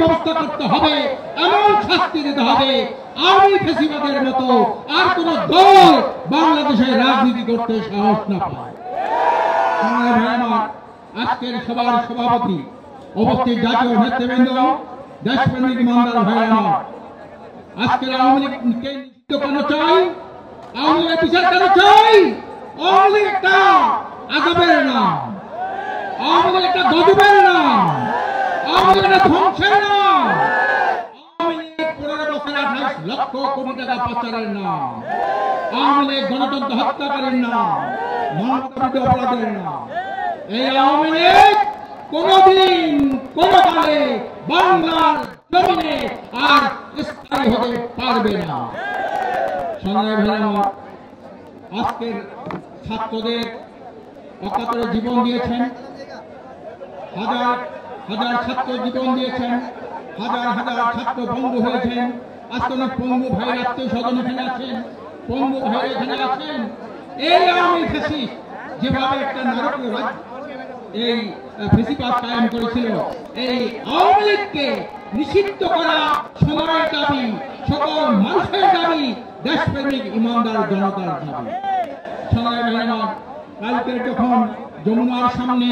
ব্যবস্থা করতে হবে, এমন শাস্তি দিতে হবে আওয়ামী ফ্যাসিবাদের মতো আর কোন দল বাংলাদেশে রাজনীতি করতে সাহস না পায়। আজকের সবার সভাপতি, উপস্থিত জাতীয় নেতৃবৃন্দ, দেশপ্রেমিক ইমানদার ভাইরা, আজকের আওয়ামী লীগকে নিষিদ্ধ কেন চাই? আওয়ামী লীগের বিচার কেন চাই? আওয়ামী লীগ একটা আযাবের নাম, আওয়ামী লীগ একটা গজবের নাম, আওয়ামী লীগ একটা ধ্বংসের নাম, আওয়ামী লীগ 15 বছরে 28 লক্ষ কোটি টাকা পাচারের নাম, আওয়ামী লীগ গণতন্ত্র হত্যাকারীর নাম, মানবতাবিরোধী অপরাধের নাম। এই আওয়ামী লীগ কোনদিন কোনকালে বাংলার জমিনে আর স্থায়ী হতে পারবে না। সংগ্রামী ভাইরা, আজকের ছাত্রদের অকাতরে জীবন দিয়েছেন, হাজার হাজার ছাত্র জীবন দিয়েছেন, হাজার হাজার ছাত্র বন্ধু হয়েছেন। আজকে অনেক পঙ্গু ভাইয়ের আত্মীয় স্বজন এখানে আছেন, পঙ্গু ভাই এখানে আছেন। এই আওয়ামী ফ্যাসিস্ট যেভাবে একটা নারকীয় এই ফ্যাসিবাদ কায়েম করেছিল, এই আওয়ামী লীগকে নিষিদ্ধ করা সময়ের দাবি, সকল মানুষের দাবি, দেশপ্রেমিক ইমানদার জনতার দাবি। কালকে যখন যমুনার সামনে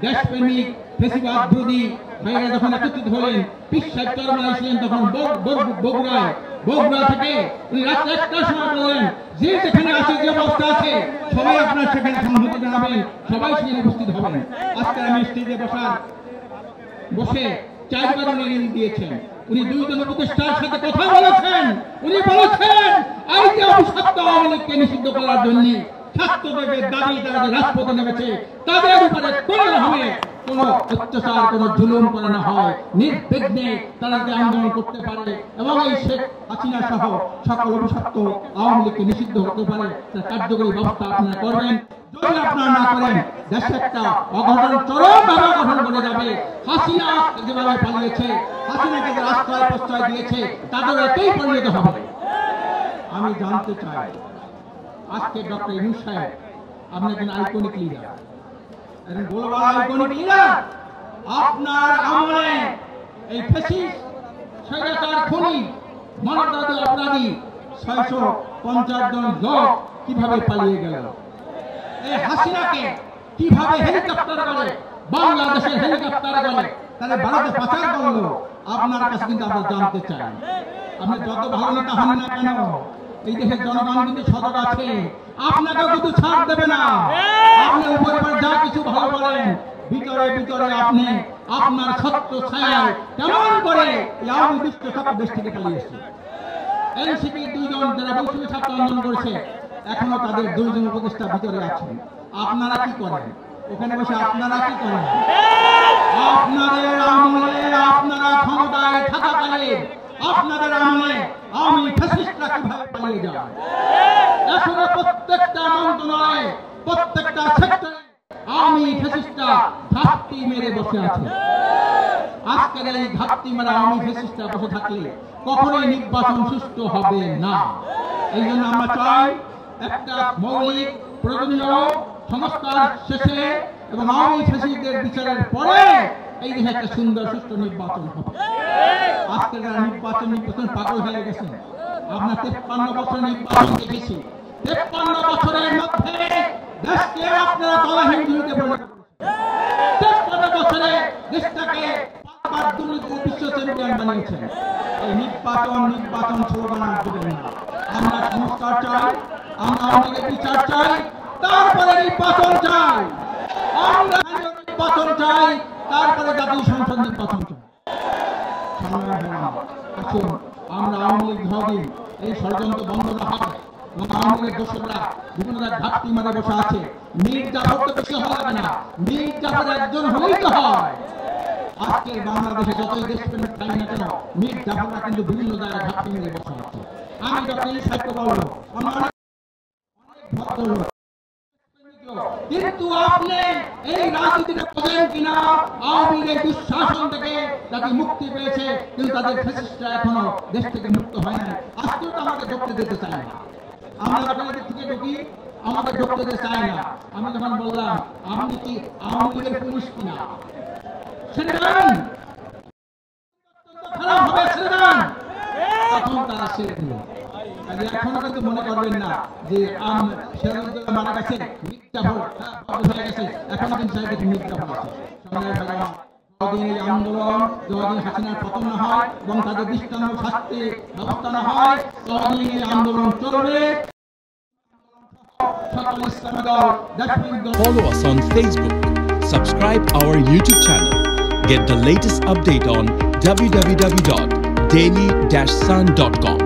দেশপ্রেমিক ফ্যাসিবাদ বিরোধী ভাইরা যখন একত্রিত হলেন, পীর সাহেব চরমনায় ছিলেন তখন বগুড়া থেকে উনি রাত্রে 1টার সময় বললেন, যে যেখানে আছে, যে অবস্থা আছে, সবাই আপনার সেখানে সংহতি জানাবেন, সবাই সেখানে উপস্থিত হবেন। আজকে আমি স্টেজে বসে 4 বার উনি দিয়েছেন। উনি 2 জন উপদেষ্টার সাথে কথা বলেছেন। উনি বলেছেন এই যে অভিশপ্ত আওয়ামী লীগকে নিষিদ্ধ করার জন্য ছাত্রদের দাবি, তারা যে রাজপথে নেমেছে, তাদের উপরে কোন অত্যাচার, কোন জুলুম করানো হয়, নির্বিঘ্নে তারা যে আন্দোলন করতে পারে এবং এই শেখ হাসিনা সহ সকল অভিশপ্ত আওয়ামী লীগকে নিষিদ্ধ হতে পারে, তার কার্যকরী ব্যবস্থা আপনারা করবেন। যদি আপনারা না করেন, দেশে একটা অঘটন, চরমভাবে অঘটন ঘটে যাবে। হাসিনা যেভাবে পালিয়েছে, হাসিনাকে যে আশ্রয় প্রশ্রয় দিয়েছে, তাদের এতেই পরিণত হবে। আমি জানতে চাই, আজকে ডক্টর ইউনূস সাহেব, আপনি একজন আইকনিক লিডার, একজন গ্লোবাল আইকনিক লিডার। আপনার আমলে এই ফ্যাসিস্ট, স্বৈরাচার, খুনি, মানবতাবিরোধী অপরাধী 650 জন লোক কিভাবে পালিয়ে গেল? এই হাসিনাকে কিভাবে হেলিকপ্টার করে, বাংলাদেশের হেলিকপ্টার করে তাহলে ভারতে পাচার করলো? আপনার কাছে কিন্তু আমরা জানতে চাই। আপনি যত ভালো নেতা হন না কেন, এই দেশের জনগণ কিন্তু সজাগ আছে, আপনাকে কিন্তু ছাড় দেবে না। আপনি উপরে যা কিছু ভালো বলেন, ভিতরে ভিতরে আপনি আপনার ছত্র ছায়ায় কেমন করে আওয়ামী বিশ্ব ছাত্র দেশ থেকে পালিয়েছে। এনসিপির 2 জন যারা বৈষম্য ছাত্র আন্দোলন করেছে, এখনো তাদের 2 জন উপদেষ্টা ভিতরে আছেন। আপনারা কি করেন ওখানে বসে? আপনারা কি করেন? আপনাদের আমলে, আপনারা ক্ষমতায় থাকাকালে, আপনাদের আমলে আওয়ামী ফ্যাসিস্টরা কিভাবে পালিয়ে যায়? এখনো প্রত্যেকটা মন্ত্রণালয়ে, প্রত্যেকটা সেক্টরে আওয়ামী ফ্যাসিস্টরা ঘাপটি মেরে বসে আছে। আজকের এই ঘাপটি মেরে আওয়ামী ফ্যাসিস্টরা বসে থাকলে কখনোই নির্বাচন সুষ্ঠু হবে না। এই জন্য আমরা চাই একটা মৌলিক প্রয়োজনীয় সংস্কার শেষে এবং আওয়ামী ফ্যাসিস্টদের বিচারের পরে এই দেশে একটা সুন্দর সুষ্ঠু নির্বাচন হবে। আজকের যারা নির্বাচন পাগল হয়ে গেছেন, আমরা 53 বছর নির্বাচন দেখেছি। 53 বছরের মধ্যে দেশকে আপনারা তলাহীন দুর্নীতিতে পরিণত করেছেন। 53 বছরে দেশটাকে পাঁচবার দুর্নীতি বিশ্ব চ্যাম্পিয়ন বানিয়েছেন। এই নির্বাচন স্লোগান দেবেন না। আমরা সংস্কার চাই, আমরা আমাদের বিচার চাই, তারপরে নির্বাচন চাই। আমরা নির্বাচন চাই, তারপরে জাতীয় সংসদ নির্বাচন চাই। আসুন আমরা আওয়ামী লীগ ধরি, এই ষড়যন্ত্র বন্ধ না হয় এবং আওয়ামী লীগের দোষকরা বিভিন্ন ঘাপটি মারে বসে আছে। মীর জাফর তো বেশি হওয়া যাবে না, মীর জাফর একজন হলেই তো হয়। আজকের বাংলাদেশে যতই দেশপ্রেমিক চাই না কেন, মীর জাফররা কিন্তু বিভিন্ন জায়গায় ঘাপটি মেরে বসে আছে। আমি ডক্টর ইউনূস সাহেবকে বলবো, আমরা অনেক ভদ্রলোক, কিন্তু আপনি এই রাজনীতিটা বোঝেন কিনা? আওয়ামী লীগের দুঃশাসন থেকে যাতে মুক্তি পেয়েছে, কিন্তু তাদের ফ্যাসিস্টরা এখনো দেশ থেকে মুক্ত হয় না। আজকেও তো আমাদের ঢুকতে দিতে চায় না। আমরা যখন এদিক থেকে ঢুকি, আমাদের ঢুকতে দিতে চায় না। আমি যখন বললাম আপনি কি আওয়ামী লীগের পুলিশ কিনা, সেটা হবে ছেড়ে দেন, তখন তারা ছেড়ে দিল। এখনো কিন্তু মনে করবেন না যে সিরাজউদ্দৌলা মারা গেছে, মিথ্যা হয়ে গেছে, এখনো কিন্তু সাহেব মিথ্যা আছে। যতদিন এই আন্দোলন, যতদিন হাসিনার পতন না হয় এবং তাদের দৃষ্টান্ত শাস্তি ব্যবস্থা না হয়, ততদিন এই আন্দোলন চলবে। Follow us on Facebook, subscribe our YouTube channel, get the latest update on www.daily-sun.com.